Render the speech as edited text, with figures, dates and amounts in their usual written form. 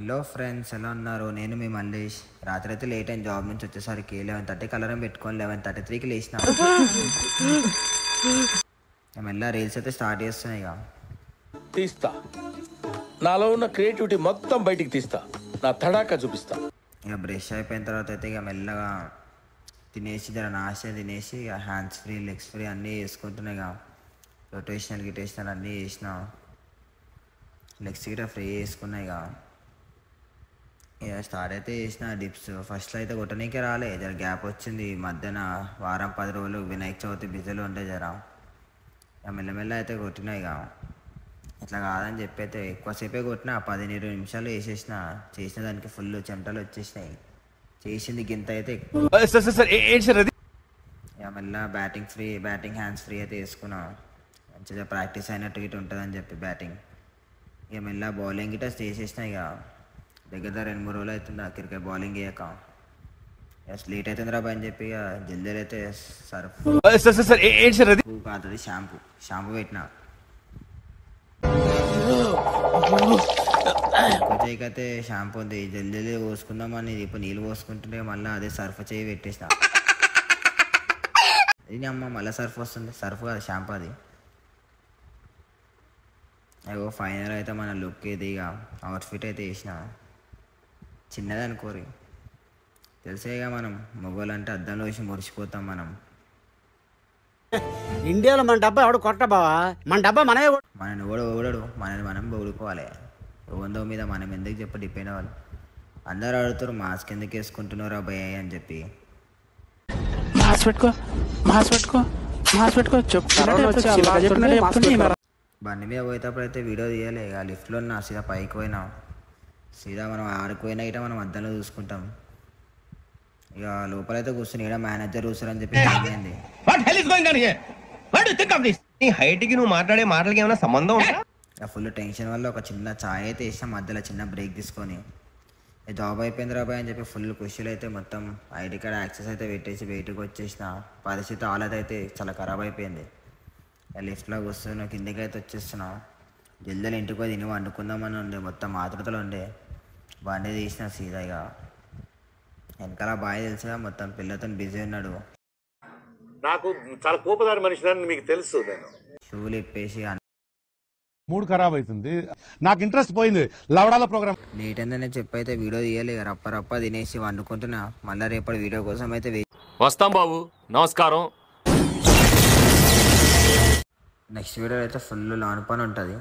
Hello friends, ఎలా ఉన్నారు? నేను మీ మల్లేష్. రాత్రి అయితే లేట్ అయిన జాబ్ నుంచి వచ్చేసరికి 11:30 అలారం పెట్టుకొని 11:33కి లేచిన. మెల్ల రీల్స్ అయితే స్టార్ట్ చేస్తున్నాయి. ఇక తీస్తా, నాలో ఉన్న క్రియేటివిటీ మొత్తం బయటికి తీస్తా, నా తడాకా చూపిస్తా. ఇక బ్రష్ అయిపోయిన తర్వాత అయితే ఇక మెల్లగా తినేసి జర నాశ తినేసి ఇక హ్యాండ్స్ ఫ్రీ లెగ్స్ ఫ్రీ అన్నీ వేసుకుంటున్నాయి. ఇక రొటేషనల్ గిటేషనల్ అన్నీ వేసిన, లెగ్స్ గిట ఫ్రీ వేసుకున్నాయి. ఇక స్టార్ట్ అయితే చేసిన డిప్స్. ఫస్ట్లో అయితే కొట్టనీకే రాలే, జర గ్యాప్ వచ్చింది మధ్యన. వారం 10 రోజులు వినాయక చవితి బిజీలో ఉంటే జర ఇక మెల్లమెల్ల అయితే కొట్టినా. ఇక ఇట్లా కాదని చెప్పి అయితే ఎక్కువసేపే కొట్టిన, 10-20 నిమిషాలు వేసేసిన. చేసిన దానికి ఫుల్ చెమటలు వచ్చేసినాయి. చేసింది గింత అయితే ఇక మెల్ల బ్యాటింగ్ హ్యాండ్స్ ఫ్రీ అయితే వేసుకున్నా. మంచిగా ప్రాక్టీస్ అయినట్టు గిట్ట ఉంటుందని చెప్పి బ్యాటింగ్. ఇక మెల్ల బౌలింగ్ గిట్ట చేసేసిన. ఇక దగ్గర 2-3 రోజులు అవుతుంది క్రికెట్ బౌలింగ్ వేయక. లేట్ అవుతుంది రా అని చెప్పి ఇక జల్దీ అయితే సర్ఫ్ కాదు షాంపూ పెట్టిన. ఎక్కువ చేయకైతే షాంపూ ఉంది, జల్దీ పోసుకుందామని ఇప్పుడు నీళ్ళు పోసుకుంటుంటే మళ్ళీ అదే సర్ఫ్ చేయి పెట్టేసిన. ఇది అమ్మ మళ్ళీ సర్ఫ్ వస్తుంది, సర్ఫ్ కాదు షాంపూ అది. అయ్యో ఫైనల్ అయితే మన లుక్ ఇది. ఇక అవుట్ఫిట్ అయితే వేసిన, చిన్నది అనుకోరి. తెలిసేగా మనం మొగోళ్ళు అంటే అద్దంలో వేసి మురిసిపోతాం మనం. ఇండియాలో మన డబ్బా ఎవడు కొట్ట బావా, మన డబ్బా మనమే. మనని ఓడడు, మనని మనం బొడుకోవాలి. ఓందో మీద మనం ఎందుకు చెప్పి డిపెండ్ అవ్వాలి. అందరూ అడుగుతారు మాస్క్ ఎందుకు వేసుకుంటున్నారా భయ అని చెప్పి. బండి మీద పోయేటప్పుడు అయితే వీడియో తీయాలి. ఇక లిఫ్ట్లో ఉన్న సీదా పైకి పోయినా, సీదా మనం ఆడిపోయినా ఇట మనం అద్దంలో చూసుకుంటాం. ఇక లోపలైతే కూర్చుని ఈడ మేనేజర్ కూర్చోరని చెప్పి అయింది. హైట్కి నువ్వు మాట్లాడే మాటలకి ఏమైనా సంబంధం ఉందా? ఇక ఫుల్ టెన్షన్ వల్ల ఒక చిన్న ఛాయ్ అయితే వేసాం మధ్యలో, చిన్న బ్రేక్ తీసుకొని. జాబ్ అయిపోయింది రాబాయ్ అని చెప్పి ఫుల్ ఖుషీలు అయితే మొత్తం ఐడి కార్డ్ యాక్సెస్ అయితే పెట్టేసి బయటకు వచ్చేసిన. పరిస్థితి ఆలత అయితే చాలా ఖరాబ్ అయిపోయింది. లిఫ్ట్లో కూర్చున్నా, కిందికి అయితే వచ్చేస్తున్నా. జల్దీ ఇంటికి పోయి తిని వండుకుందామని ఉండే, మొత్తం ఆతృతలో ఉండే. బండి తీసిన సీదా. ఇక వెనకాల బాయ్ తెలుసుగా, మొత్తం పిల్లతో బిజీ ఉన్నాడు. నాకు చాలా కోపదారి మనిషిని మీకు తెలుసు. నేను షూలు ఇప్పేసి మూడు ఖరాబ్ అవుతుంది, నాకు ఇంట్రెస్ట్ పోయింది లవడాల ప్రోగ్రామ్. లేట్ అయిందని చెప్పి అయితే వీడియో తీయాలి. రప్ప తినేసి వండుకుంటున్నా. మళ్ళీ రేపటి వీడియో కోసం అయితే వస్తాం బాబు, నమస్కారం. నెక్స్ట్ వీడియో అయితే ఫుల్ లాన్ పని ఉంటుంది.